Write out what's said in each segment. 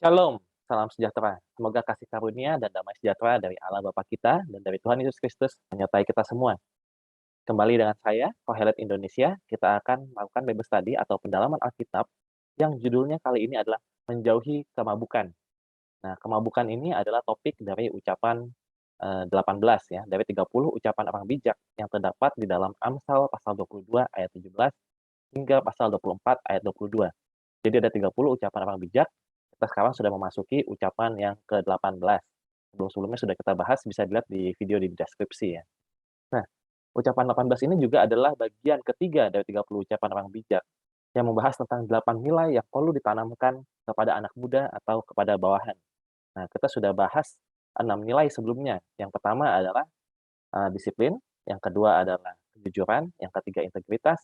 Shalom, salam sejahtera. Semoga kasih karunia dan damai sejahtera dari Allah Bapa kita dan dari Tuhan Yesus Kristus menyertai kita semua. Kembali dengan saya, Kohelet Indonesia, kita akan melakukan Bible Study atau pendalaman Alkitab yang judulnya kali ini adalah menjauhi kemabukan. Nah, kemabukan ini adalah topik dari ucapan 18 ya, dari 30 ucapan orang bijak yang terdapat di dalam Amsal pasal 22 ayat 17 hingga pasal 24 ayat 22. Jadi ada 30 ucapan orang bijak, kita sekarang sudah memasuki ucapan yang ke-18. Sebelum-sebelumnya sudah kita bahas, bisa dilihat di video di deskripsi ya. Nah, ucapan 18 ini juga adalah bagian ketiga dari 30 ucapan orang bijak, yang membahas tentang 8 nilai yang perlu ditanamkan kepada anak muda atau kepada bawahan. Nah, kita sudah bahas 6 nilai sebelumnya. Yang pertama adalah disiplin, yang kedua adalah kejujuran, yang ketiga integritas,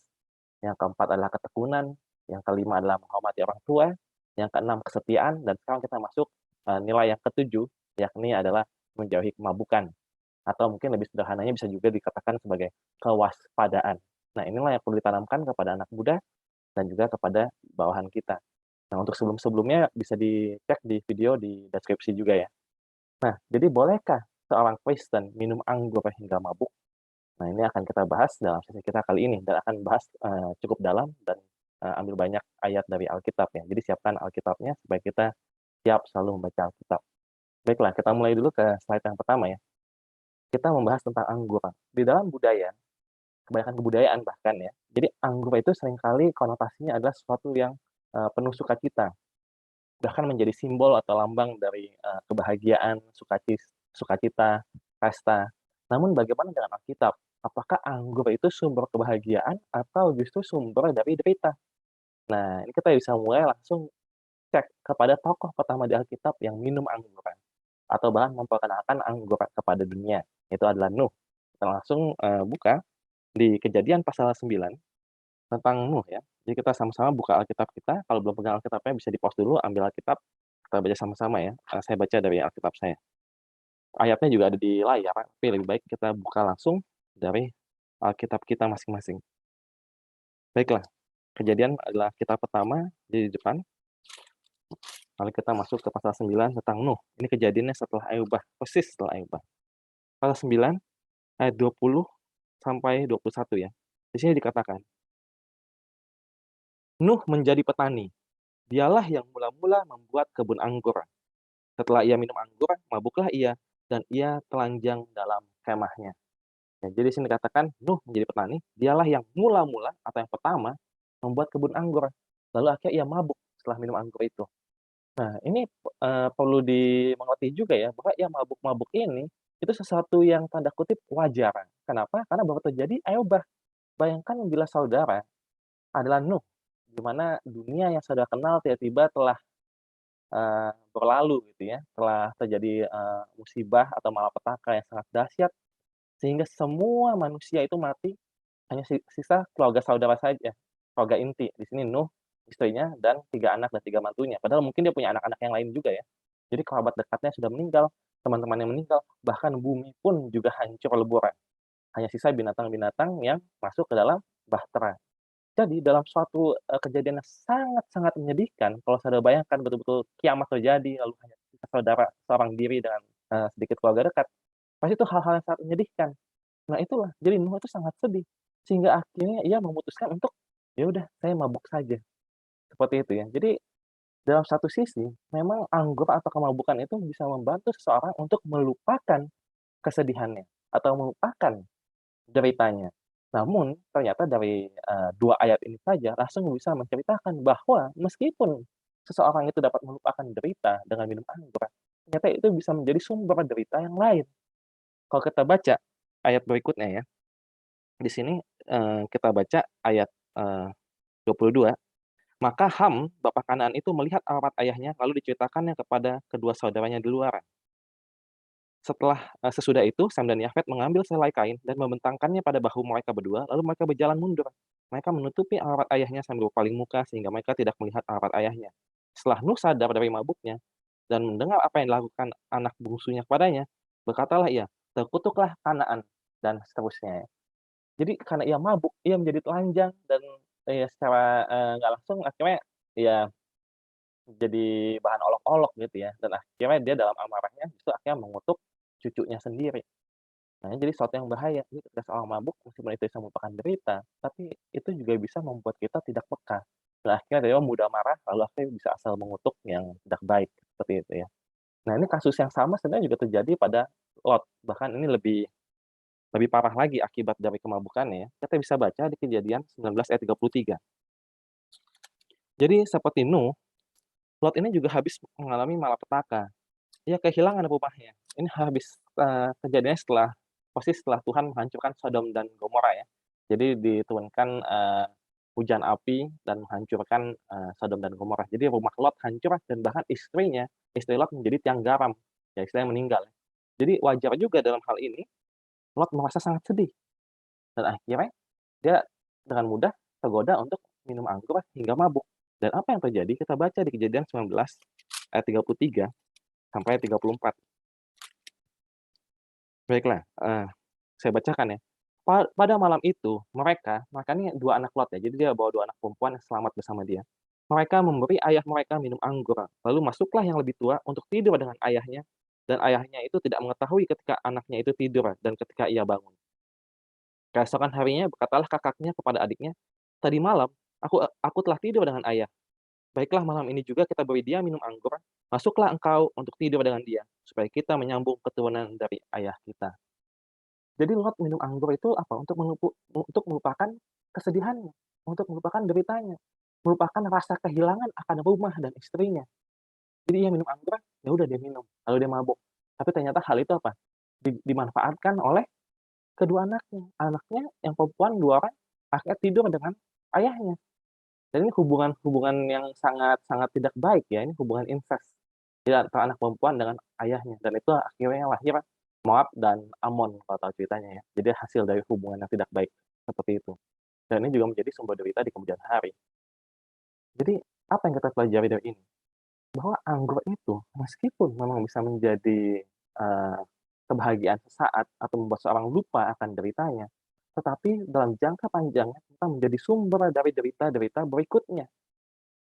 yang keempat adalah ketekunan, yang kelima adalah menghormati orang tua, yang keenam kesetiaan, dan sekarang kita masuk nilai yang ketujuh, yakni adalah menjauhi kemabukan, atau mungkin lebih sederhananya bisa juga dikatakan sebagai kewaspadaan. Nah, inilah yang perlu ditanamkan kepada anak muda dan juga kepada bawahan kita. Nah, untuk sebelum-sebelumnya bisa dicek di video di deskripsi juga ya. Nah, jadi bolehkah seorang Kristen minum anggur hingga mabuk? Nah, ini akan kita bahas dalam sesi kita kali ini dan akan bahas, cukup dalam dan, ambil banyak ayat dari Alkitab ya. Jadi siapkan Alkitabnya supaya kita siap selalu membaca Alkitab. Baiklah, kita mulai dulu ke slide yang pertama ya. Kita membahas tentang anggur. Di dalam budaya, kebanyakan kebudayaan bahkan ya, jadi anggur itu seringkali konotasinya adalah sesuatu yang, penuh sukacita, bahkan menjadi simbol atau lambang dari, kebahagiaan, sukacita, pesta. Namun bagaimana dengan Alkitab? Apakah anggur itu sumber kebahagiaan atau justru sumber dari derita? Nah, ini kita bisa mulai langsung cek kepada tokoh pertama di Alkitab yang minum anggur atau bahkan memperkenalkan anggur kepada dunia, itu adalah Nuh. Kita langsung, buka di Kejadian pasal 9 tentang Nuh ya. Jadi kita sama-sama buka Alkitab kita, kalau belum pegang Alkitabnya bisa di-pause dulu, ambil Alkitab, kita baca sama-sama ya. Saya baca dari Alkitab saya. Ayatnya juga ada di layar, tapi lebih baik kita buka langsung dari Alkitab kita masing-masing. Baiklah, Kejadian adalah kitab pertama di depan, lalu kita masuk ke pasal 9 tentang Nuh. Ini kejadiannya setelah Ayubah, persis setelah Ayubah. Pasal 9 ayat 20 sampai 21 ya. Di sini dikatakan, Nuh menjadi petani. Dialah yang mula-mula membuat kebun anggur. Setelah ia minum anggur, mabuklah ia, dan ia telanjang dalam kemahnya. Ya, jadi di sini dikatakan Nuh menjadi petani, dialah yang mula-mula atau yang pertama membuat kebun anggur. Lalu akhirnya ia mabuk setelah minum anggur itu. Nah, ini perlu dimengerti juga ya, bahwa ia mabuk-mabuk ini, itu sesuatu yang tanda kutip wajar. Kenapa? Karena baru terjadi Ayubah. Bayangkan bila saudara adalah Nuh, di mana dunia yang saudara kenal tiba-tiba telah berlalu gitu ya, telah terjadi, musibah atau malapetaka yang sangat dahsyat, sehingga semua manusia itu mati, hanya sisa keluarga saudara saja, keluarga inti. Di sini Nuh, istrinya, dan 3 anak dan 3 mantunya. Padahal mungkin dia punya anak-anak yang lain juga ya. Jadi kerabat dekatnya sudah meninggal, teman-temannya meninggal, bahkan bumi pun juga hancur lebur. Hanya sisa binatang-binatang yang masuk ke dalam bahtera. Jadi dalam suatu, kejadian yang sangat-sangat menyedihkan, kalau saudara bayangkan betul-betul kiamat terjadi, lalu hanya sisa saudara seorang diri dengan, sedikit keluarga dekat, pasti itu hal-hal yang sangat menyedihkan. Nah itulah, jadi Nuh itu sangat sedih, sehingga akhirnya ia memutuskan untuk, "Ya udah, saya mabuk saja." Seperti itu ya. Jadi dalam satu sisi, memang anggur atau kemabukan itu bisa membantu seseorang untuk melupakan kesedihannya, atau melupakan deritanya. Namun, ternyata dari, 2 ayat ini saja langsung bisa menceritakan bahwa meskipun seseorang itu dapat melupakan derita dengan minum anggur, ternyata itu bisa menjadi sumber derita yang lain. Kalau kita baca ayat berikutnya ya, di sini, kita baca ayat, 22, "Maka Ham, bapa Kanaan itu melihat aurat ayahnya, lalu diceritakannya kepada kedua saudaranya di luar. Sesudah itu, Sam dan Yafet mengambil selai kain dan membentangkannya pada bahu mereka berdua, lalu mereka berjalan mundur. Mereka menutupi aurat ayahnya sambil berpaling muka sehingga mereka tidak melihat aurat ayahnya. Setelah Nuh sadar dari mabuknya dan mendengar apa yang dilakukan anak bungsunya kepadanya, berkatalah ia, "Terkutuklah Kanaan," dan seterusnya ya. Jadi karena ia mabuk, ia menjadi telanjang dan, secara, nggak langsung akhirnya ya jadi bahan olok olok-olok gitu ya, dan akhirnya dia dalam amarahnya justru akhirnya mengutuk cucunya sendiri. Nah, ini jadi sesuatu yang bahaya. Jadi ketika seorang mabuk, meskipun itu bisa merupakan derita, tapi itu juga bisa membuat kita tidak peka. Dan akhirnya dia mudah marah, lalu akhirnya bisa asal mengutuk yang tidak baik, seperti itu ya. Nah, ini kasus yang sama sebenarnya juga terjadi pada Lot, bahkan ini lebih lebih parah lagi akibat dari kemabukannya ya. Kita bisa baca di Kejadian 19 ayat 33. Jadi seperti Nuh, Lot ini juga habis mengalami malapetaka. Ia kehilangan rumahnya. Ini habis, kejadiannya setelah Tuhan menghancurkan Sodom dan Gomora ya. Jadi diturunkan, hujan api dan menghancurkan, Sodom dan Gomora. Jadi rumah Lot hancur dan bahkan istri Lot menjadi tiang garam, ya istilahnya meninggal. Jadi wajar juga dalam hal ini Lot merasa sangat sedih dan akhirnya dia dengan mudah tergoda untuk minum anggur hingga mabuk. Dan apa yang terjadi? Kita baca di Kejadian 19 ayat 33 sampai 34. Baiklah, saya bacakan ya. Pada malam itu mereka ini 2 anak Lot ya, jadi dia bawa 2 anak perempuan yang selamat bersama dia. Mereka memberi ayah mereka minum anggur, lalu masuklah yang lebih tua untuk tidur dengan ayahnya, dan ayahnya itu tidak mengetahui ketika anaknya itu tidur dan ketika ia bangun. Keesokan harinya berkatalah kakaknya kepada adiknya, "Tadi malam aku telah tidur dengan ayah. Baiklah malam ini juga kita beri dia minum anggur. Masuklah engkau untuk tidur dengan dia, supaya kita menyambung keturunan dari ayah kita." Jadi Lot minum anggur itu apa, untuk melupakan kesedihannya, untuk melupakan deritanya, melupakan rasa kehilangan akan rumah dan istrinya. Jadi ia minum anggur, ya udah dia minum, lalu dia mabuk. Tapi ternyata hal itu apa, dimanfaatkan oleh kedua anaknya. Anaknya yang perempuan 2 orang akhirnya tidur dengan ayahnya. Dan ini hubungan yang sangat sangat tidak baik ya, ini hubungan incest. Jadi antara anak perempuan dengan ayahnya, dan itu akhirnya lahir Moab dan Amon kalau tahu ceritanya ya. Jadi hasil dari hubungan yang tidak baik seperti itu. Dan ini juga menjadi sumber derita di kemudian hari. Jadi apa yang kita pelajari dari ini? Bahwa anggur itu meskipun memang bisa menjadi, kebahagiaan sesaat atau membuat seorang lupa akan deritanya, tetapi dalam jangka panjangnya kita menjadi sumber dari derita-derita berikutnya,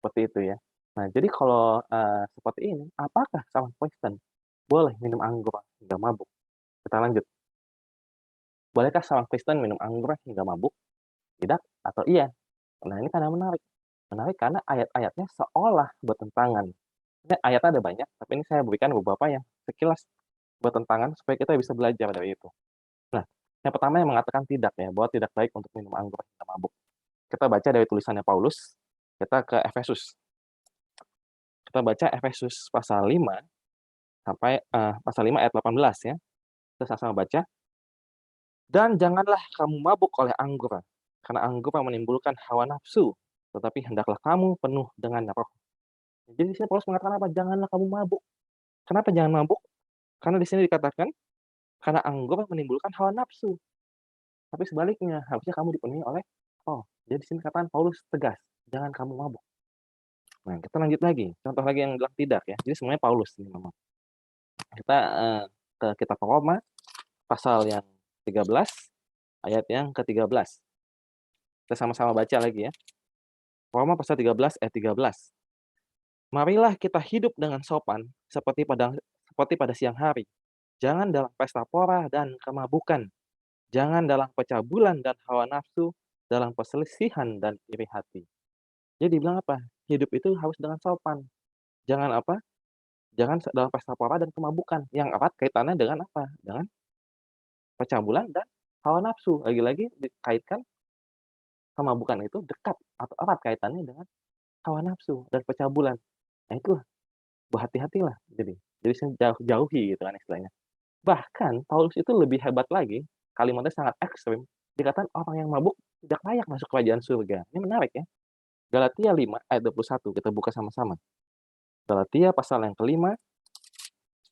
seperti itu ya. Nah, jadi kalau, seperti ini, apakah seorang Kristen boleh minum anggur hingga mabuk? Kita lanjut. Bolehkah seorang Kristen minum anggur hingga mabuk? Tidak atau iya? Nah, ini karena menarik. Menarik karena ayat-ayatnya seolah bertentangan. Ini ayatnya ada banyak, tapi ini saya berikan beberapa yang sekilas bertentangan supaya kita bisa belajar dari itu. Nah, yang pertama yang mengatakan tidak ya, bahwa tidak baik untuk minum anggur hingga mabuk. Kita baca dari tulisannya Paulus, kita ke Efesus. Kita baca Efesus pasal 5 sampai, pasal 5 ayat 18 ya. Kita sama-sama baca. Dan janganlah kamu mabuk oleh anggur, karena anggur menimbulkan hawa nafsu, tetapi hendaklah kamu penuh dengan roh. Jadi di sini Paulus mengatakan apa? Janganlah kamu mabuk. Kenapa jangan mabuk? Karena di sini dikatakan, karena anggur menimbulkan hawa nafsu. Tapi sebaliknya, harusnya kamu dipenuhi oleh roh. Jadi di sini katakan Paulus tegas, jangan kamu mabuk. Nah, kita lanjut lagi, contoh lagi yang bilang tidak ya. Jadi semuanya Paulus ini memang. Kita, ke kitab Roma, pasal yang 13, ayat yang ke-13. Kita sama-sama baca lagi ya. Roma pasal 13 ayat 13. Marilah kita hidup dengan sopan seperti pada siang hari. Jangan dalam pesta pora dan kemabukan. Jangan dalam pecah bulan dan hawa nafsu, dalam perselisihan dan iri hati. Jadi dibilang apa? Hidup itu harus dengan sopan. Jangan apa? Jangan dalam pesta pora dan kemabukan. Yang erat kaitannya dengan apa? Dengan pecah bulan dan hawa nafsu. Lagi-lagi dikaitkan kemabukan itu dekat atau erat kaitannya dengan hawa nafsu dan pecah bulan. Nah itulah, berhati-hatilah jadi jauhi gitu kan istilahnya. Bahkan Paulus itu lebih hebat lagi, kalimatnya sangat ekstrim, dikatakan orang yang mabuk tidak layak masuk kerajaan surga. Ini menarik ya. Galatia 5 ayat 21, kita buka sama-sama. Galatia pasal yang kelima,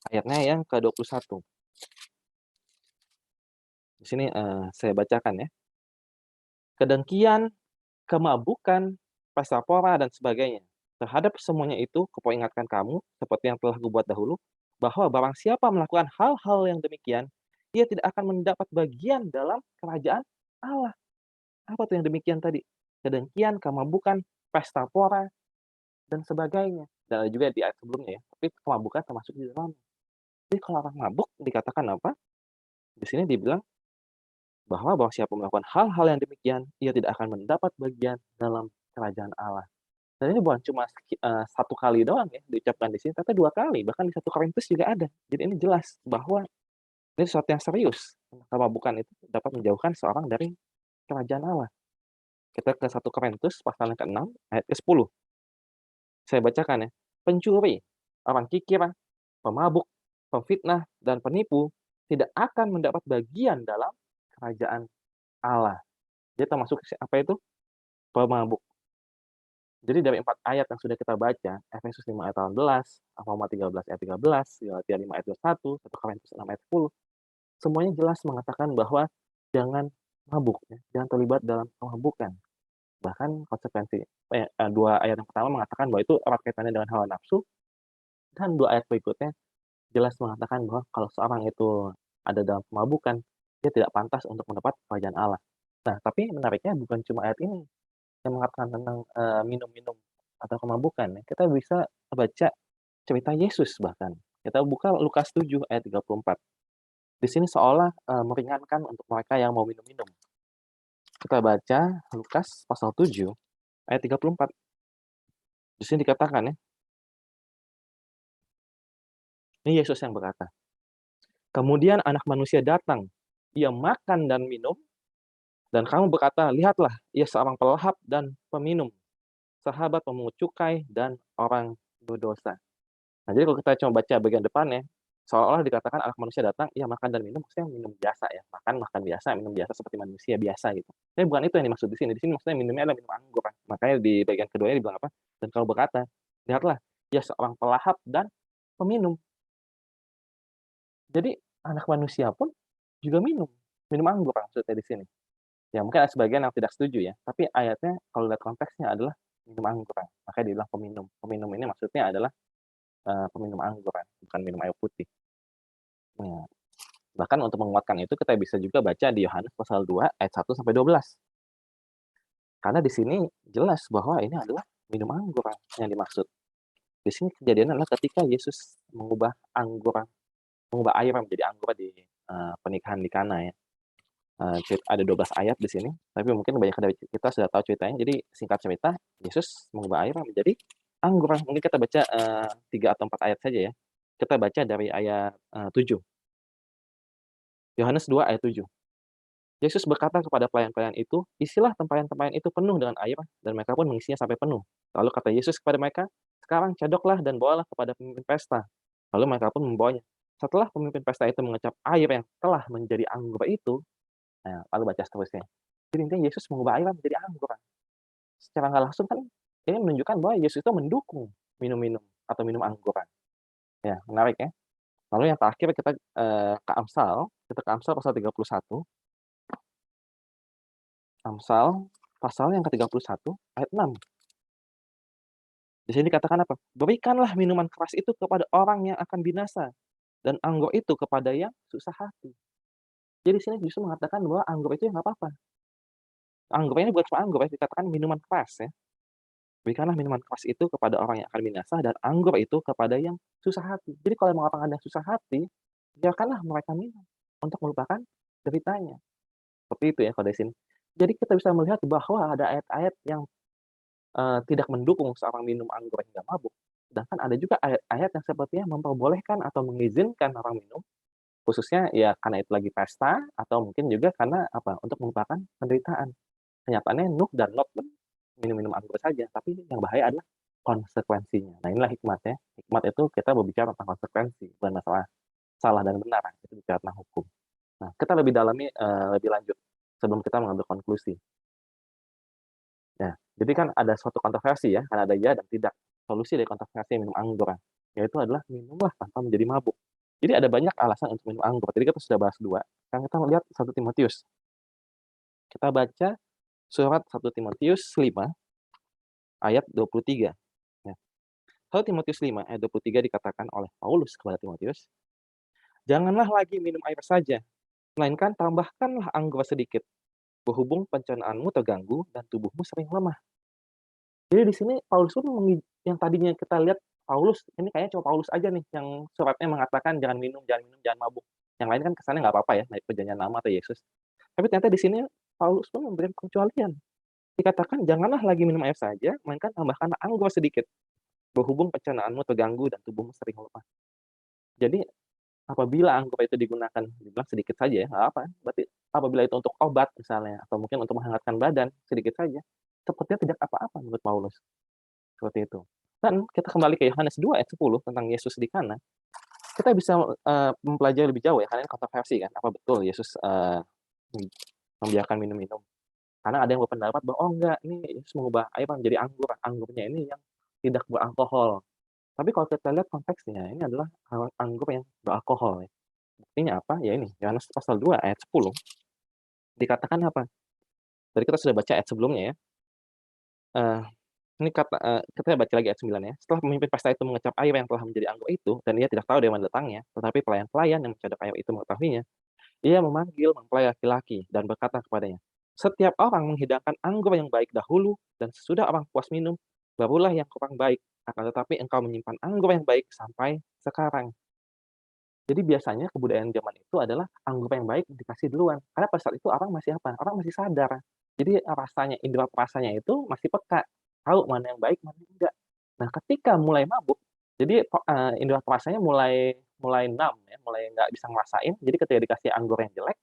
ayatnya yang ke-21. Di sini, saya bacakan ya. Kedengkian, kemabukan, pesta pora, dan sebagainya. Terhadap semuanya itu, kuperingatkan kamu, seperti yang telah kubuat dahulu, bahwa barang siapa melakukan hal-hal yang demikian, ia tidak akan mendapat bagian dalam kerajaan Allah. Apa tuh yang demikian tadi? Kedengkian, kemabukan, pesta pora, dan sebagainya. dan ada juga di ayat sebelumnya ya, tapi kemabukan termasuk di dalam. Jadi kalau orang mabuk dikatakan apa? Di sini dibilang bahwa siapa melakukan hal-hal yang demikian, ia tidak akan mendapat bagian dalam kerajaan Allah. Dan ini bukan cuma 1 kali doang ya diucapkan di sini, tapi 2 kali, bahkan di 1 Korintus juga ada. Jadi ini jelas bahwa ini sesuatu yang serius. Kemabukkan itu dapat menjauhkan seorang dari kerajaan Allah. Kita ke 1 Korintus pasal yang ke-6 ayat ke-10. Saya bacakan ya. Pencuri, orang kikir, pemabuk, pemfitnah, dan penipu tidak akan mendapat bagian dalam kerajaan Allah. Dia termasuk apa itu? Pemabuk. Jadi dari 4 ayat yang sudah kita baca, Efesus 5 ayat 18, Roma 13 ayat 13, Galatia 5 ayat 21, 1 Korintus 6 ayat 10, semuanya jelas mengatakan bahwa jangan mabuk ya, jangan terlibat dalam kemabukan. Bahkan konsekuensi 2 ayat yang pertama mengatakan bahwa itu erat kaitannya dengan hawa nafsu, dan 2 ayat berikutnya jelas mengatakan bahwa kalau seorang itu ada dalam kemabukan, dia tidak pantas untuk mendapat kerajaan Allah. Nah, tapi menariknya bukan cuma ayat ini yang mengatakan tentang, minum-minum atau kemabukan ya, kita bisa baca cerita Yesus bahkan. Kita buka Lukas 7 ayat 34. Di sini seolah, meringankan untuk mereka yang mau minum-minum. Kita baca Lukas pasal 7 ayat 34. Di sini dikatakan ya, ini Yesus yang berkata, "Kemudian Anak Manusia datang, ia makan dan minum, dan kamu berkata, 'Lihatlah, ia seorang pelahap dan peminum, sahabat pemungut cukai dan orang berdosa.'" Nah, jadi kalau kita cuma baca bagian depannya, seolah-olah dikatakan Anak Manusia datang, ia makan dan minum, maksudnya minum biasa ya, makan biasa, minum biasa seperti manusia biasa gitu. Tapi bukan itu yang dimaksud di sini. Di sini maksudnya minumnya adalah minum anggur kan. Makanya di bagian keduanya dibilang apa? Dan kamu berkata, "Lihatlah, ia seorang pelahap dan peminum." Jadi Anak Manusia pun juga minum anggur maksudnya di sini. Ya mungkin ada sebagian yang tidak setuju ya, tapi ayatnya kalau lihat konteksnya adalah minum anggur, makanya dibilang peminum. Peminum ini maksudnya adalah, peminum anggur bukan minum air putih. Nah, bahkan untuk menguatkan itu kita bisa juga baca di Yohanes pasal 2 ayat 1-12. Karena di sini jelas bahwa ini adalah minum anggur yang dimaksud. Di sini kejadiannya adalah ketika Yesus mengubah air menjadi anggur di, pernikahan di Kana ya. Ada 12 ayat di sini, tapi mungkin kebanyakan dari kita sudah tahu ceritanya. Jadi singkat cerita, Yesus mengubah air menjadi anggur. Mungkin kita baca, 3 atau 4 ayat saja ya. Kita baca dari ayat, 7. Yohanes 2 ayat 7. Yesus berkata kepada pelayan-pelayan itu, "Isilah tempayan-tempayan itu penuh dengan air," dan mereka pun mengisinya sampai penuh. Lalu kata Yesus kepada mereka, "Sekarang cedoklah dan bawalah kepada pemimpin pesta." Lalu mereka pun membawanya. Setelah pemimpin pesta itu mengecap air yang telah menjadi anggur itu, nah, lalu baca seterusnya. Jadi intinya Yesus mengubah air menjadi anggur. Secara nggak langsung kan ini menunjukkan bahwa Yesus itu mendukung minum-minum atau minum angguran. Ya, menarik ya. Lalu yang terakhir kita, kita ke Amsal pasal 31. Amsal pasal yang ke-31 ayat 6. Di sini dikatakan apa? "Berikanlah minuman keras itu kepada orang yang akan binasa, dan anggur itu kepada yang susah hati." Jadi di sini justru mengatakan bahwa anggur itu ya nggak apa-apa. Anggur ini bukan cuma anggur ya, dikatakan minuman keras ya. Berikanlah minuman keras itu kepada orang yang akan binasa dan anggur itu kepada yang susah hati. Jadi kalau memang orang ada susah hati, biarkanlah mereka minum untuk melupakan deritanya. Seperti itu ya kalau di sini. Jadi kita bisa melihat bahwa ada ayat-ayat yang, tidak mendukung seorang minum anggur hingga mabuk. Sedangkan ada juga ayat-ayat yang sepertinya memperbolehkan atau mengizinkan orang minum, khususnya ya karena itu lagi pesta atau mungkin juga karena apa, untuk melupakan penderitaan. Kenyataannya Nuh dan Lot pun minum-minum anggur saja, tapi yang bahaya adalah konsekuensinya. Nah, inilah hikmatnya. Hikmat itu kita berbicara tentang konsekuensi, bukan masalah salah dan benar, itu bicara tentang hukum. Nah, kita lebih dalami, lebih lanjut sebelum kita mengambil konklusi. Ya, jadi kan ada suatu kontroversi ya, kan ada ya dan tidak. Solusi dari kontroversi minum anggur, yaitu adalah minumlah tanpa menjadi mabuk. Jadi ada banyak alasan untuk minum anggur. Tadi kita sudah bahas 2. Sekarang kita melihat 1 Timotius. Kita baca surat 1 Timotius 5 ayat 23. Ya. 1 Timotius 5 ayat 23 dikatakan oleh Paulus kepada Timotius, "Janganlah lagi minum air saja, melainkan tambahkanlah anggur sedikit, berhubung pencernaanmu terganggu dan tubuhmu sering lemah." Jadi di sini Paulus pun yang tadinya kita lihat Paulus, ini kayaknya cuma Paulus aja nih yang suratnya mengatakan jangan minum, jangan minum, jangan mabuk. Yang lain kan kesannya nggak apa-apa ya, naik perjanjian lama atau Yesus. Tapi ternyata di sini Paulus pun memberikan pengecualian. Dikatakan, "Janganlah lagi minum air saja, melainkan tambahkanlah anggur sedikit, berhubung pencernaanmu terganggu dan tubuhmu sering lemah." Jadi apabila anggur itu digunakan dibilang sedikit saja ya, nggak apa, berarti apabila itu untuk obat misalnya, atau mungkin untuk menghangatkan badan, sedikit saja, sepertinya tidak apa-apa menurut Paulus, seperti itu. Dan kita kembali ke Yohanes 2 ayat 10 tentang Yesus di Kana, kita bisa, mempelajari lebih jauh ya, karena ini kontroversi kan, apa betul Yesus, membiarkan minum-minum. Karena ada yang berpendapat bahwa, "Oh enggak, ini Yesus mengubah air menjadi anggur, anggurnya ini yang tidak beralkohol." Tapi kalau kita lihat konteksnya, ini adalah anggur yang beralkohol ya. Buktinya apa? Ya ini, Yohanes pasal 2 ayat 10, dikatakan apa? Tadi kita sudah baca ayat sebelumnya ya, eee, ini kata kita baca lagi ayat 9 ya, "Setelah pemimpin pesta itu mengecap air yang telah menjadi anggur itu, dan ia tidak tahu dari mana datangnya, tetapi pelayan-pelayan yang mencadap air itu mengetahuinya, ia memanggil mempelai laki-laki dan berkata kepadanya, 'Setiap orang menghidangkan anggur yang baik dahulu, dan sesudah orang puas minum, barulah yang kurang baik. Akan tetapi engkau menyimpan anggur yang baik sampai sekarang.'" Jadi biasanya kebudayaan zaman itu adalah anggur yang baik dikasih duluan, karena pada saat itu orang masih apa, orang masih sadar. Jadi rasanya, indera perasanya itu masih peka, tahu mana yang baik, mana yang enggak. Nah, ketika mulai mabuk, jadi indera perasanya mulai mulai numb ya, mulai nggak bisa ngerasain, jadi ketika dikasih anggur yang jelek,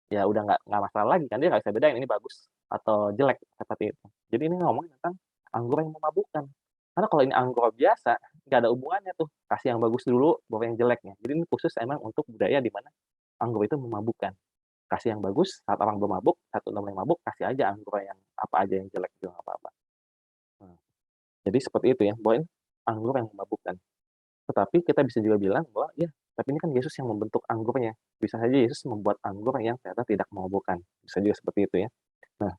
ya udah nggak masalah lagi kan, dia nggak bisa bedain ini bagus atau jelek, seperti itu. Jadi ini ngomongin tentang anggur yang memabukkan. Karena kalau ini anggur biasa, nggak ada hubungannya tuh, kasih yang bagus dulu, baru yang jeleknya. Jadi ini khusus emang untuk budaya di mana anggur itu memabukkan. Kasih yang bagus saat orang belum mabuk, saat udah mulai mabuk, kasih aja anggur yang apa aja yang jelek juga nggak apa-apa. Nah, jadi seperti itu ya, bahwa ini anggur yang memabukkan. Tetapi kita bisa juga bilang bahwa, ya, tapi ini kan Yesus yang membentuk anggurnya. Bisa saja Yesus membuat anggur yang ternyata tidak memabukkan. Bisa juga seperti itu ya. Nah,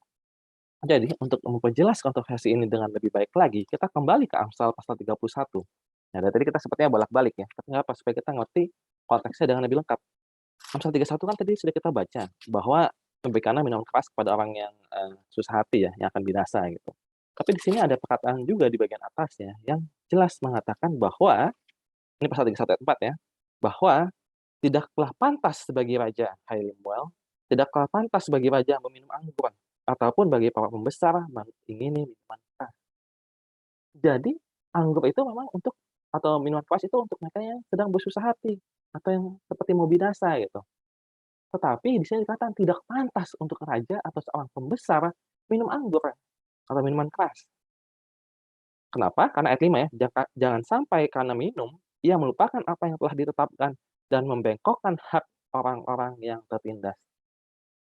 jadi untuk memperjelas kontroversi ini dengan lebih baik lagi, kita kembali ke Amsal pasal 31. Nah, dari tadi kita sepertinya bolak-balik ya, tapi nggak apa, supaya kita ngerti konteksnya dengan lebih lengkap. Amsal 31 kan tadi sudah kita baca, bahwa memberikanlah minuman keras kepada orang yang, susah hati ya, yang akan binasa gitu. Tapi di sini ada perkataan juga di bagian atasnya, yang jelas mengatakan bahwa ini pasal 31 ayat 4 ya, bahwa tidaklah pantas bagi raja, hai Lemuel, tidaklah pantas bagi raja meminum anggur, ataupun bagi para pembesar mengingini minuman keras. Jadi, anggur itu memang untuk atau minuman keras itu untuk mereka yang sedang bersusah hati, atau yang seperti mau binasa gitu. Tetapi di sini dikatakan tidak pantas untuk raja atau seorang pembesar minum anggur atau minuman keras. Kenapa? Karena ayat 5 ya, "Jangan sampai karena minum, ia melupakan apa yang telah ditetapkan dan membengkokkan hak orang-orang yang tertindas."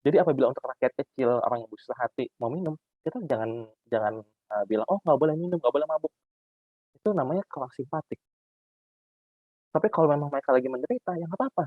Jadi apabila untuk rakyat kecil, orang yang bersusah hati mau minum, kita jangan jangan, bilang, "Oh nggak boleh minum, nggak boleh mabuk." Itu namanya kurang simpatik. Tapi kalau memang mereka lagi menderita, ya nggak apa-apa,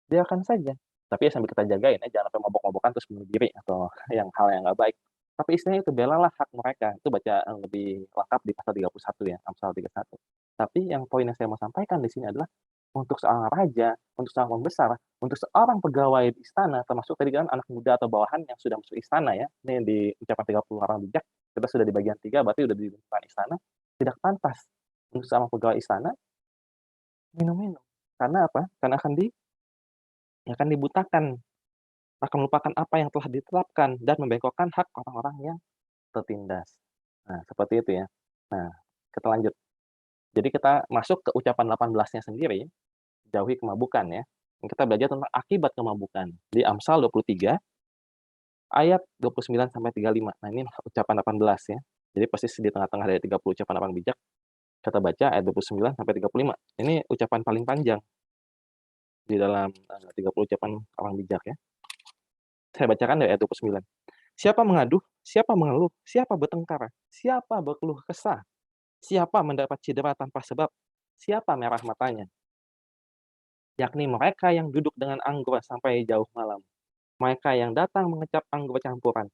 biarkan saja. Tapi ya sambil kita jagain ya, jangan sampai mabok-mabokan terus bunuh diri atau yang hal yang nggak baik. Tapi istilahnya itu belalah hak mereka, itu baca, lebih lengkap di pasal 31 ya, Amsal 31. Tapi yang poin yang saya mau sampaikan di sini adalah, untuk seorang raja, untuk seorang pembesar, untuk seorang pegawai di istana, termasuk tadi kan anak muda atau bawahan yang sudah masuk istana ya, ini di ucapan 30 orang bijak, kita sudah di bagian 3 berarti udah di lingkungan istana, tidak pantas untuk seorang pegawai istana minum-minum. Karena apa? Karena akan dibutakan, akan melupakan apa yang telah ditetapkan dan membengkokkan hak orang-orang yang tertindas. Nah, seperti itu ya. Nah, kita lanjut. Jadi kita masuk ke ucapan 18-nya sendiri, jauhi kemabukan ya. Kita belajar tentang akibat kemabukan. Di Amsal 23 ayat 29 sampai 35. Nah, ini ucapan 18 ya. Jadi persis di tengah-tengah dari 30 ucapan orang bijak, kita baca ayat 29 sampai 35. Ini ucapan paling panjang di dalam, 30 ucapan orang bijak ya. Saya bacakan dari ayat 29. "Siapa mengaduh? Siapa mengeluh? Siapa bertengkar? Siapa berkeluh kesah? Siapa mendapat cedera tanpa sebab? Siapa merah matanya? Yakni mereka yang duduk dengan anggur sampai jauh malam. Mereka yang datang mengecap anggur campuran.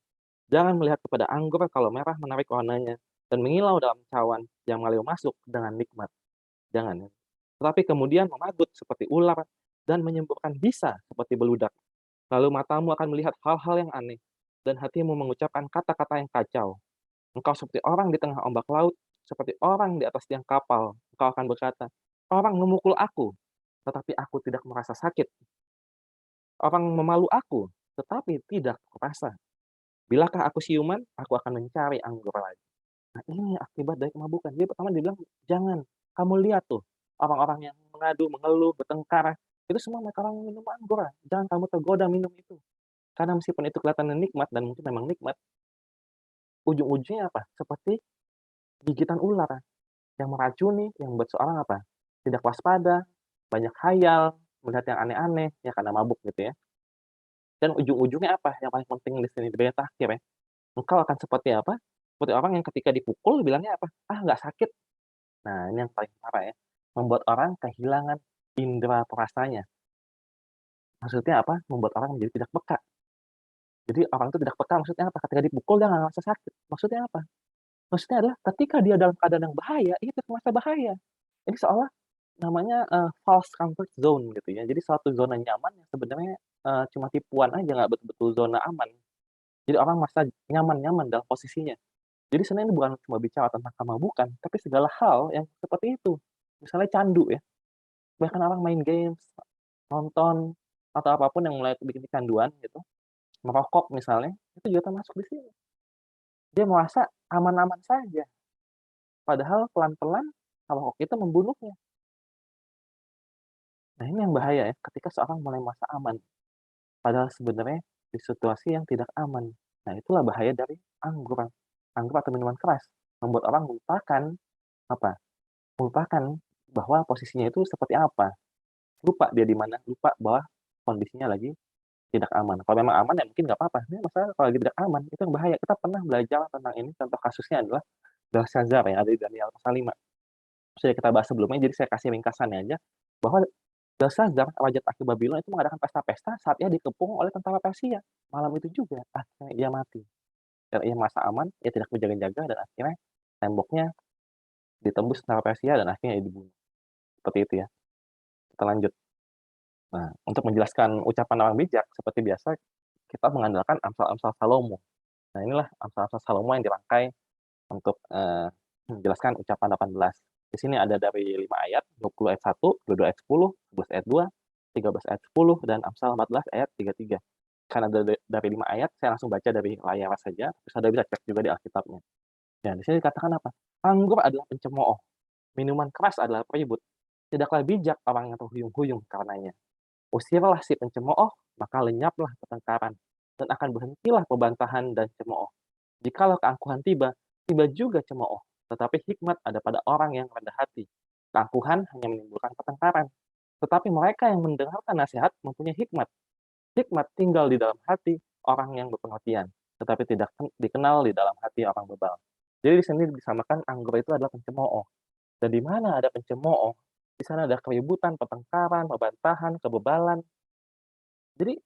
Jangan melihat kepada anggur kalau merah menarik warnanya, dan mengilau dalam cawan yang mengalir masuk dengan nikmat. Jangan ya. Tetapi kemudian memagut seperti ular, dan menyemburkan bisa seperti beludak. Lalu matamu akan melihat hal-hal yang aneh, dan hatimu mengucapkan kata-kata yang kacau. Engkau seperti orang di tengah ombak laut, seperti orang di atas tiang kapal, engkau akan berkata, "Orang memukul aku, tetapi aku tidak merasa sakit. Orang memalu aku, tetapi tidak kurasa. Bilakah aku siuman, aku akan mencari anggur lagi." Nah, ini akibat dari kemabukan. Jadi pertama dia bilang, "Jangan, kamu lihat tuh, orang-orang yang mengadu, mengeluh, bertengkar, itu semua mereka orang minum anggur. Jangan kamu tergoda minum itu." Karena meskipun itu kelihatannya nikmat dan mungkin memang nikmat, ujung-ujungnya apa? Seperti gigitan ular yang meracuni, yang membuat seorang apa? Tidak waspada, banyak khayal, melihat yang aneh-aneh, ya karena mabuk gitu ya. Dan ujung-ujungnya apa? Yang paling penting di sini di bagian terakhir ya, engkau akan seperti apa? Seperti orang yang ketika dipukul bilangnya apa? "Ah, nggak sakit." Nah, ini yang paling parah ya, membuat orang kehilangan indera perasanya. Maksudnya apa? Membuat orang menjadi tidak peka. Jadi orang itu tidak peka maksudnya apa? Ketika dipukul dia nggak ngerasa sakit. Maksudnya apa? Maksudnya adalah ketika dia dalam keadaan yang bahaya, ia tidak merasa bahaya. Ini seolah namanya, false comfort zone gitu ya. Jadi suatu zona nyaman yang sebenarnya, cuma tipuan aja, nggak betul-betul zona aman. Jadi orang merasa nyaman-nyaman dalam posisinya. Jadi sebenarnya ini bukan cuma bicara tentang kemabukan, tapi segala hal yang seperti itu. Misalnya candu ya, bahkan orang main games, nonton, atau apapun yang mulai bikin kecanduan gitu, merokok misalnya, itu juga termasuk di sini. Dia merasa aman-aman saja, padahal pelan-pelan rokok itu membunuhnya. Nah ini yang bahaya ya, ketika seorang mulai merasa aman, padahal sebenarnya di situasi yang tidak aman. Nah itulah bahaya dari anggur. Anggur atau minuman keras, membuat orang melupakan apa, melupakan bahwa posisinya itu seperti apa. Lupa dia di mana, lupa bahwa kondisinya lagi tidak aman. Kalau memang aman ya mungkin nggak apa-apa, ini masalah kalau lagi tidak aman, itu yang bahaya. Kita pernah belajar tentang ini, contoh kasusnya adalah Belshazzar ya, ada di Daniel pasal 5. Sudah kita bahas sebelumnya, jadi saya kasih ringkasannya aja, bahwa Belshazzar, raja takhta Babylon itu mengadakan pesta-pesta saat ia dikepung oleh tentara Persia. Malam itu juga akhirnya ia mati. Dan ia merasa aman, ia tidak berjaga-jaga dan akhirnya temboknya ditembus tentara Persia dan akhirnya ia dibunuh. Seperti itu ya. Kita lanjut. Nah, untuk menjelaskan ucapan orang bijak, seperti biasa kita mengandalkan Amsal-Amsal Salomo. Nah, inilah Amsal-Amsal Salomo yang dirangkai untuk, menjelaskan ucapan 18. Di sini ada dari 5 ayat, 20 ayat 1, 22 ayat 10, 11 ayat 2, 13 ayat 10, dan Amsal 14 ayat 33. Karena dari 5 ayat, saya langsung baca dari layar saja, terus Anda bisa cek juga di Alkitabnya. Nah, di sini dikatakan apa? Anggur adalah pencemooh, minuman keras adalah peribut. Tidaklah bijak orang yang terhuyung-huyung karenanya. Usirlah si pencemooh, maka lenyaplah pertengkaran, dan akan berhentilah perbantahan dan cemooh. Jikalau keangkuhan tiba, tiba juga cemooh, tetapi hikmat ada pada orang yang rendah hati. Keangkuhan hanya menimbulkan pertengkaran, tetapi mereka yang mendengarkan nasihat mempunyai hikmat. Hikmat tinggal di dalam hati orang yang berpengertian, tetapi tidak dikenal di dalam hati orang bebal. Jadi di sini disamakan anggur itu adalah pencemooh. Dan di mana ada pencemooh, di sana ada keributan, pertengkaran, perbantahan, kebebalan. Jadi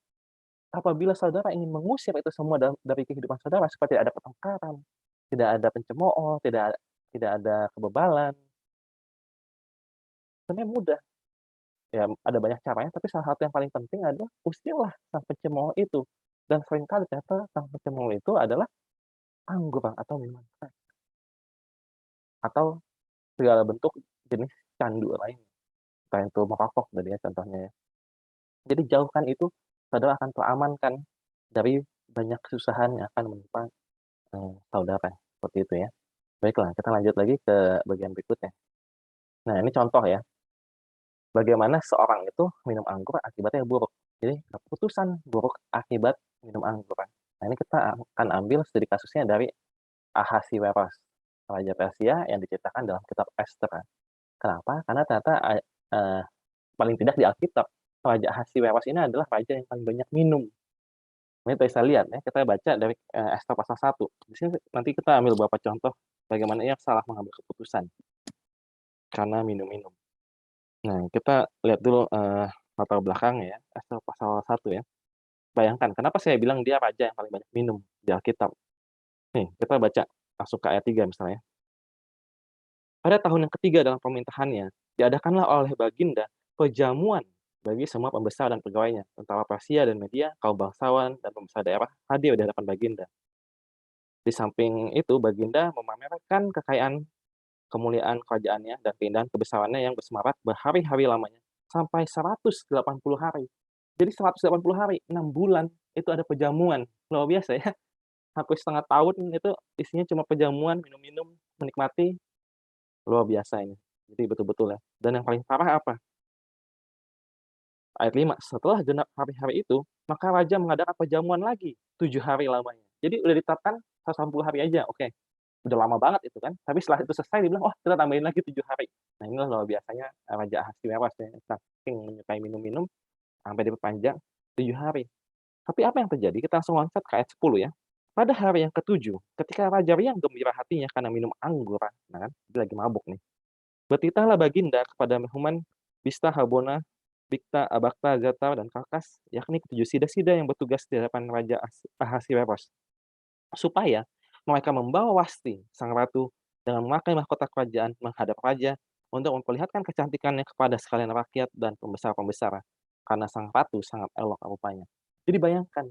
apabila saudara ingin mengusir itu semua dari kehidupan saudara supaya tidak ada pertengkaran, tidak ada pencemooh, tidak ada kebebalan, sebenarnya mudah. Ya ada banyak caranya, tapi salah satu yang paling penting adalah usirlah sang pencemooh itu. Dan seringkali ternyata sang pencemooh itu adalah anggur atau minuman keras, atau segala bentuk jenis candu lain, entah itu merokok tadi ya contohnya ya. Jadi jauhkan itu, saudara akan teramankan dari banyak kesusahan yang akan menimpa, saudara, seperti itu ya. Baiklah, kita lanjut lagi ke bagian berikutnya. Nah, ini contoh ya, bagaimana seorang itu minum anggur akibatnya buruk. Jadi, keputusan buruk akibat minum anggur. Nah, ini kita akan ambil studi kasusnya dari Ahasiweros, raja Persia yang diceritakan dalam kitab Ester. Kenapa? Karena ternyata, paling tidak di Alkitab, Raja Ahasiweros ini adalah raja yang paling banyak minum. Ini bisa lihat ya, kita baca dari, Ester pasal 1. Di sini nanti kita ambil beberapa contoh bagaimana ia salah mengambil keputusan karena minum-minum. Nah, kita lihat dulu, latar belakangnya ya, Ester pasal 1 ya. Bayangkan kenapa saya bilang dia raja yang paling banyak minum di Alkitab. Nih, kita baca langsung ke ayat 3 misalnya. Pada tahun yang ketiga dalam pemerintahannya, diadakanlah oleh Baginda perjamuan bagi semua pembesar dan pegawainya, tentara Persia dan Media, kaum bangsawan, dan pembesar daerah hadir di hadapan Baginda. Di samping itu, Baginda memamerkan kekayaan kemuliaan kerajaannya dan keindahan kebesarannya yang bersemarak berhari-hari lamanya, sampai 180 hari. Jadi 180 hari, 6 bulan, itu ada perjamuan, luar biasa ya. Hampir setengah tahun itu isinya cuma perjamuan, minum-minum, menikmati, luar biasa ini. Jadi betul-betul ya. Dan yang paling parah apa? Ayat 5, "Setelah genap hari-hari itu, maka raja mengadakan perjamuan lagi, 7 hari lamanya." Jadi udah ditetapkan 180 hari aja, oke. Udah lama banget itu kan, tapi setelah itu selesai dia bilang, "Oh, kita tambahin lagi 7 hari." Nah, inilah luar biasanya, Raja Ahasverus ya, saking menyukai minum-minum sampai diperpanjang 7 hari. Tapi apa yang terjadi? Kita langsung loncat ke ayat 10 ya. Pada hari yang ketujuh, ketika raja riang gembira hatinya karena minum anggur, nah kan, dia lagi mabuk nih. Bertitahlah Baginda kepada Mehuman, Bista, Habona, Bikta, Abagta, Zeta, dan Karkas, yakni ketujuh sida-sida yang bertugas di hadapan Raja Ahasverus, supaya mereka membawa Wasti, sang ratu, dengan memakai mahkota kerajaan menghadap raja untuk memperlihatkan kecantikannya kepada sekalian rakyat dan pembesar-pembesar, karena sang ratu sangat elok rupanya. Jadi bayangkan,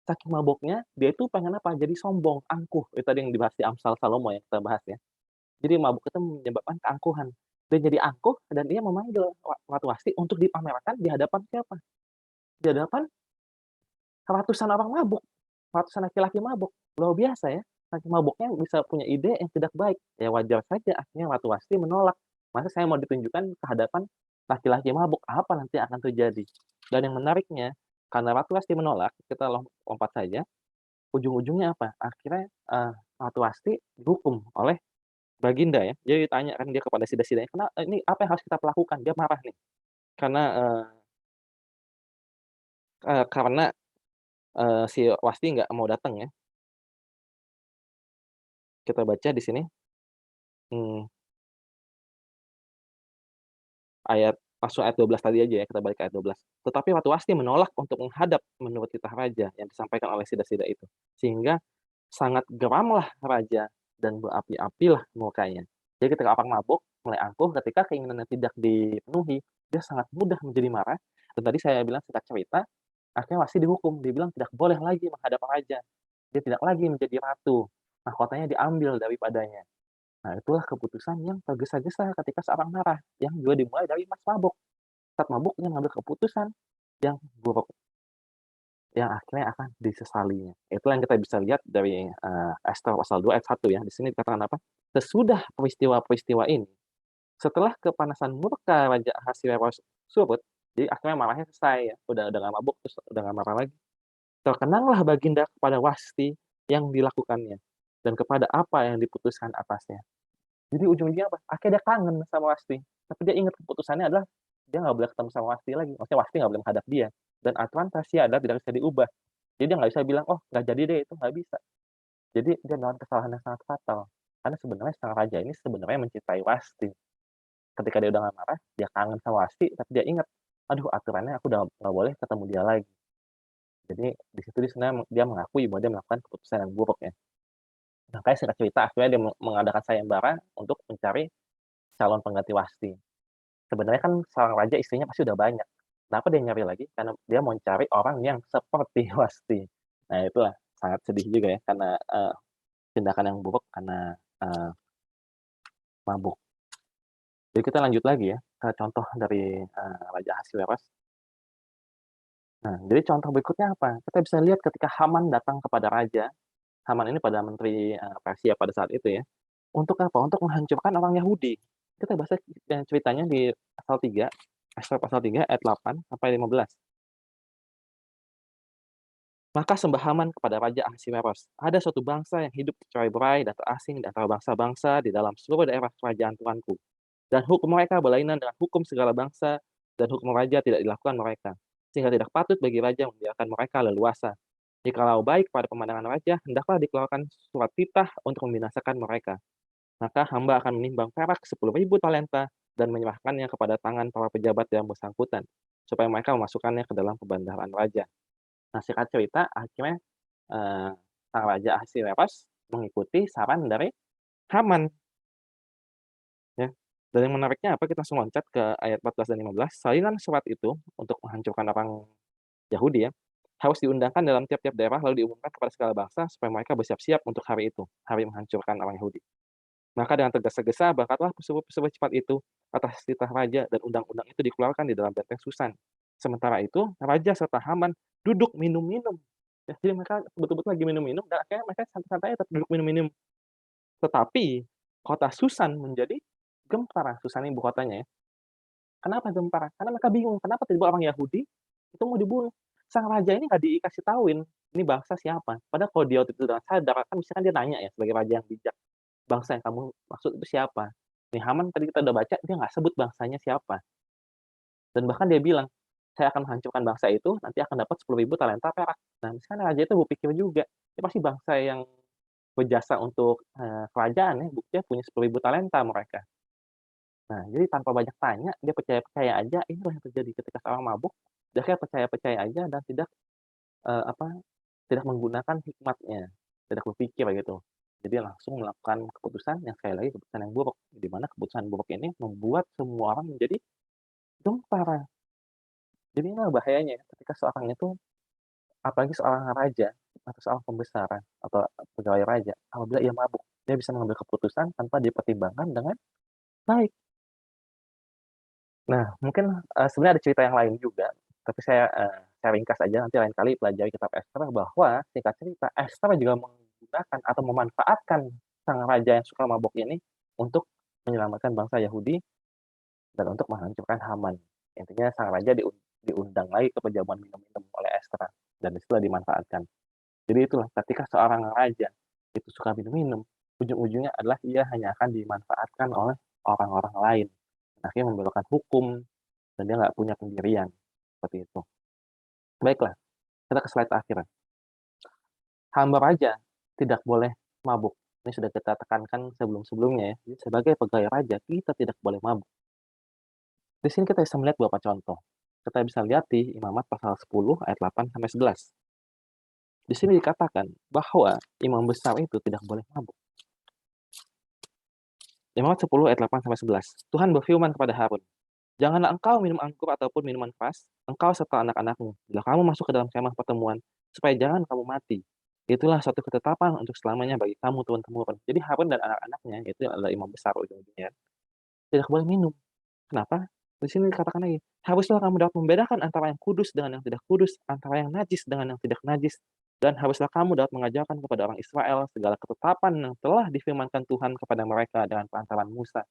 saking maboknya, dia itu pengen apa? Jadi sombong, angkuh. Itu tadi yang dibahas di Amsal Salomo yang kita bahas ya. Jadi mabuk itu menyebabkan keangkuhan. Dia jadi angkuh dan dia memanggil Ratu Wasti untuk dipamerkan di hadapan siapa? Di hadapan ratusan orang mabuk, ratusan laki-laki mabuk. Luar biasa ya, saking mabuknya bisa punya ide yang tidak baik. Ya wajar saja akhirnya Ratu Wasti menolak. Masa saya mau ditunjukkan ke hadapan laki-laki mabuk, apa nanti akan terjadi? Dan yang menariknya, karena Ratu Wasti menolak, kita lompat saja, ujung-ujungnya apa? Akhirnya, Ratu Wasti dihukum oleh Baginda ya. Jadi ditanya kan dia kepada sida-sidanya, ini apa yang harus kita lakukan?" Dia marah nih, karena, karena, si Wasti nggak mau datang ya. Kita baca di sini, mmm, langsung ayat 12 tadi aja ya, kita balik ke ayat 12. "Tetapi Ratu Wasti menolak untuk menghadap menurut titah raja yang disampaikan oleh sida-sida itu, sehingga sangat geramlah raja dan berapi-apilah mukanya." Jadi ketika orang mabuk, mulai angkuh, ketika keinginannya tidak dipenuhi, dia sangat mudah menjadi marah, dan tadi saya bilang singkat cerita, akhirnya Wasti dihukum, dibilang tidak boleh lagi menghadap raja, dia tidak lagi menjadi ratu, mahkotanya diambil daripadanya. Nah, itulah keputusan yang tergesa-gesa ketika seorang marah, yang juga dimulai dari pas mabuk. Saat mabuk dia mengambil keputusan yang buruk, yang akhirnya akan disesalinya. Itulah yang kita bisa lihat dari, Ester pasal 2 ayat 1 ya. Di sini dikatakan apa? Sesudah peristiwa-peristiwa ini, setelah kepanasan murka Raja Ahasverus surut, jadi akhirnya marahnya selesai ya, udah nggak mabuk, terus udah nggak marah lagi. Terkenanglah Baginda kepada Wasti yang dilakukannya, dan kepada apa yang diputuskan atasnya. Jadi ujung-ujungnya apa? Akhirnya dia kangen sama Wasti, tapi dia ingat keputusannya adalah dia nggak boleh ketemu sama Wasti lagi, maksudnya Wasti nggak boleh menghadap dia, dan aturan Tasya adalah tidak bisa diubah. Jadi dia nggak bisa bilang, "Oh, nggak jadi deh," itu nggak bisa. Jadi dia melakukan kesalahan yang sangat fatal, karena sebenarnya sang raja ini sebenarnya mencintai Wasti. Ketika dia udah nggak marah, dia kangen sama Wasti, tapi dia ingat, "Aduh, aturannya aku udah nggak boleh ketemu dia lagi." Jadi di situ dia sebenarnya dia mengakui bahwa dia melakukan keputusan yang buruk ya. Makanya singkat cerita akhirnya dia mengadakan sayembara untuk mencari calon pengganti Wasti. Sebenarnya kan seorang raja istrinya pasti udah banyak. Kenapa dia nyari lagi? Karena dia mau cari orang yang seperti Wasti. Nah itulah, sangat sedih juga ya karena, tindakan yang buruk karena, mabuk. Jadi kita lanjut lagi ya ke contoh dari, Raja Ahasverus. Nah, jadi contoh berikutnya apa? Kita bisa lihat ketika Haman datang kepada raja, Haman ini pada menteri, Persia pada saat itu ya, untuk apa? Untuk menghancurkan orang Yahudi. Kita baca ceritanya di pasal 3, pasal 3 ayat 8 sampai 15. Maka sembah Haman kepada Raja Ahasiweros, "Ada suatu bangsa yang hidup bercerai-berai dan terasing di antara bangsa-bangsa di dalam seluruh daerah kerajaan Tuanku. Dan hukum mereka berlainan dengan hukum segala bangsa, dan hukum raja tidak dilakukan mereka, sehingga tidak patut bagi raja membiarkan mereka leluasa. Jikalau baik pada pemandangan raja, hendaklah dikeluarkan surat titah untuk membinasakan mereka. Maka hamba akan menimbang perak 10.000 talenta dan menyerahkannya kepada tangan para pejabat yang bersangkutan, supaya mereka memasukkannya ke dalam perbandaran raja." Nah, singkat cerita akhirnya, eee, sang raja Ahasverus mengikuti saran dari Haman, ya. Dan yang menariknya apa, kita langsung loncat ke ayat 14 dan 15, salinan surat itu untuk menghancurkan orang Yahudi ya, harus diundangkan dalam tiap-tiap daerah lalu diumumkan kepada segala bangsa supaya mereka bersiap-siap untuk hari itu, hari menghancurkan orang Yahudi. Maka dengan tergesa-gesa berangkatlah pesuruh-pesuruh cepat itu atas titah raja dan undang-undang itu dikeluarkan di dalam benteng Susan. Sementara itu, raja serta Haman duduk minum-minum. Ya, jadi mereka betul-betul lagi minum-minum dan akhirnya mereka santai-santai tetap duduk minum-minum. Tetapi kota Susan menjadi gempar. Susan ibu kotanya ya. Kenapa gempar? Karena mereka bingung kenapa tiba orang Yahudi itu mau dibunuh. Sang raja ini nggak dikasih tahuin ini bangsa siapa. Padahal kalau dia waktu itu dengan sadar kan misalkan dia nanya ya sebagai raja yang bijak, bangsa yang kamu maksud itu siapa? Nih Haman tadi kita udah baca dia nggak sebut bangsanya siapa. Dan bahkan dia bilang, saya akan menghancurkan bangsa itu, nanti akan dapat 10.000 talenta perak. Nah, misalkan raja itu berpikir juga, ini pasti bangsa yang berjasa untuk kerajaan ya, buktinya punya 10.000 talenta mereka. Nah, jadi tanpa banyak tanya, dia percaya-percaya aja, inilah yang terjadi ketika seorang mabuk, dia kayak percaya-percaya aja dan tidak apa, tidak menggunakan hikmatnya, tidak berpikir gitu. Jadi langsung melakukan keputusan yang sekali lagi keputusan yang buruk, di mana keputusan buruk ini membuat semua orang menjadi gempar. Jadi inilah bahayanya ya, ketika seorang itu, apalagi seorang raja atau seorang pembesar atau pegawai raja, apabila ia mabuk, dia bisa mengambil keputusan tanpa dipertimbangkan dengan baik. Nah, mungkin, sebenarnya ada cerita yang lain juga, tapi saya ringkas aja, nanti lain kali pelajari kitab Ester bahwa singkat cerita, Ester juga menggunakan atau memanfaatkan sang raja yang suka mabuk ini untuk menyelamatkan bangsa Yahudi dan untuk menghancurkan Haman. Intinya sang raja diundang lagi ke perjamuan minum-minum oleh Ester dan disitulah dimanfaatkan. Jadi itulah ketika seorang raja itu suka minum-minum, ujung-ujungnya adalah ia hanya akan dimanfaatkan oleh orang-orang lain. Akhirnya membelokkan hukum dan dia nggak punya pendirian seperti itu. Baiklah, kita ke slide akhir. Hamba raja tidak boleh mabuk. Ini sudah kita tekankan sebelum-sebelumnya ya. Jadi sebagai pegawai raja kita tidak boleh mabuk. Di sini kita bisa melihat beberapa contoh. Kita bisa lihat di Imamat pasal 10 ayat 8 sampai 11. Di sini dikatakan bahwa imam besar itu tidak boleh mabuk. Imamat 10 ayat 8 sampai 11. Tuhan berfirman kepada Harun, "Janganlah engkau minum anggur ataupun minuman keras, engkau serta anak-anakmu, bila kamu masuk ke dalam kemah pertemuan, supaya jangan kamu mati. Itulah suatu ketetapan untuk selamanya bagi kamu turun-temurun." Jadi Harun dan anak-anaknya, itu adalah imam besar ujung-ujungnya, tidak boleh minum. Kenapa? Di sini dikatakan lagi, haruslah kamu dapat membedakan antara yang kudus dengan yang tidak kudus, antara yang najis dengan yang tidak najis, dan haruslah kamu dapat mengajarkan kepada orang Israel segala ketetapan yang telah difirmankan Tuhan kepada mereka dengan perantaran Musa.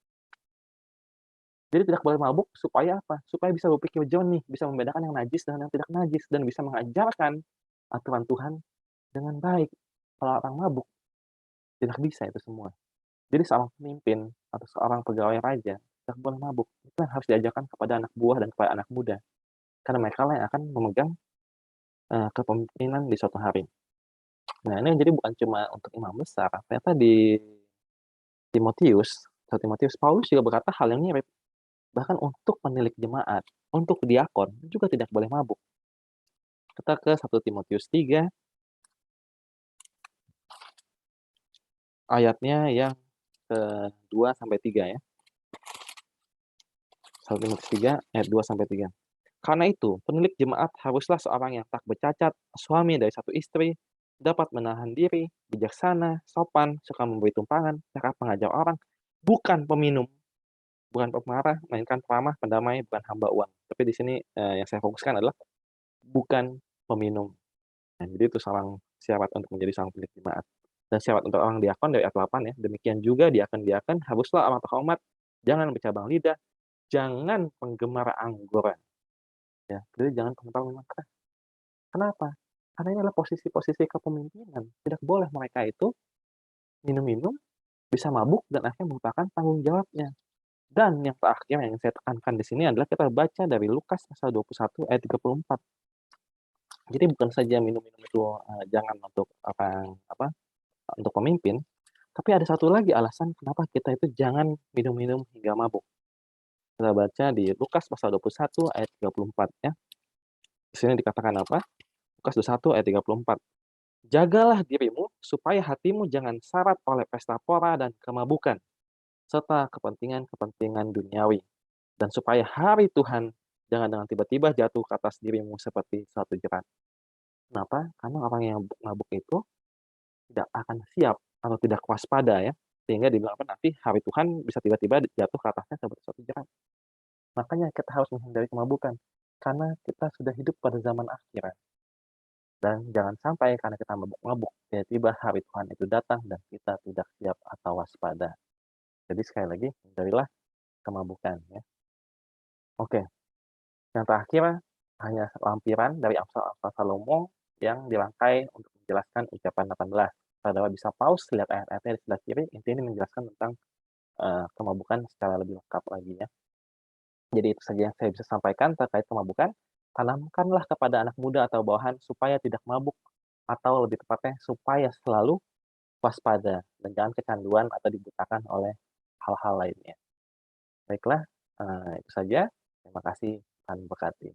Jadi tidak boleh mabuk supaya apa? Supaya bisa berpikir jernih, bisa membedakan yang najis dengan yang tidak najis, dan bisa mengajarkan aturan Tuhan dengan baik. Kalau orang mabuk, tidak bisa itu semua. Jadi seorang pemimpin atau seorang pegawai raja tidak boleh mabuk. Itu yang harus diajarkan kepada anak buah dan kepada anak muda. Karena mereka lah yang akan memegang kepemimpinan di suatu hari. Nah, ini jadi bukan cuma untuk imam besar. Ternyata di Timotius, 1 Timotius, Paulus juga berkata hal yang mirip. Bahkan untuk penilik jemaat, untuk diakon juga tidak boleh mabuk. Kita ke 1 Timotius 3 ayatnya yang ke-2 sampai 3 ya. 1 Timotius 3 ayat 2 sampai 3. Karena itu, penilik jemaat haruslah seorang yang tak bercacat, suami dari satu istri, dapat menahan diri, bijaksana, sopan, suka memberi tumpangan, cakap mengajar orang, bukan peminum, bukan pemarah, melainkan peramah, pendamai, bukan hamba uang. Tapi di sini yang saya fokuskan adalah bukan peminum. Nah, jadi itu seorang syarat untuk menjadi seorang penilik jemaat. Dan syarat untuk orang diakon dari ayat 8 ya. Demikian juga diakon-diakon haruslah orang terhormat, jangan bercabang lidah, jangan penggemar anggur. Ya, jadi jangan penggemar minuman keras. Kenapa? Karena ini adalah posisi-posisi kepemimpinan. Tidak boleh mereka itu minum-minum, bisa mabuk, dan akhirnya merupakan tanggung jawabnya. Dan yang terakhir yang saya tekankan di sini adalah kita baca dari Lukas pasal 21 ayat 34. Jadi bukan saja minum-minum itu jangan untuk apa untuk pemimpin, tapi ada satu lagi alasan kenapa kita itu jangan minum-minum hingga mabuk. Kita baca di Lukas pasal 21 ayat 34 ya. Di sini dikatakan apa? Lukas 21 ayat 34. Jagalah dirimu supaya hatimu jangan syarat oleh pesta pora dan kemabukan, serta kepentingan-kepentingan duniawi. Dan supaya hari Tuhan jangan dengan tiba-tiba jatuh ke atas dirimu seperti suatu jerat. Kenapa? Karena orang yang mabuk itu tidak akan siap atau tidak waspada ya. sehingga dibilang apa, nanti hari Tuhan bisa tiba-tiba jatuh ke atasnya seperti suatu jerat. Makanya kita harus menghindari kemabukan, karena kita sudah hidup pada zaman akhir. Dan jangan sampai karena kita mabuk-mabuk, tiba-tiba hari Tuhan itu datang dan kita tidak siap atau waspada. Jadi sekali lagi, hindarilah kemabukan ya. Oke, yang terakhir hanya lampiran dari Amsal-Amsal Salomo yang dirangkai untuk menjelaskan ucapan 18. Saudara bisa pause, lihat ayat-ayatnya di sebelah kiri, intinya ini menjelaskan tentang kemabukan secara lebih lengkap lagi ya. Jadi itu saja yang saya bisa sampaikan terkait kemabukan. Tanamkanlah kepada anak muda atau bawahan supaya tidak mabuk, atau lebih tepatnya supaya selalu waspada dan jangan kecanduan atau dibutakan oleh hal-hal lainnya. Baiklah, itu saja. Terima kasih, Tuhan memberkati.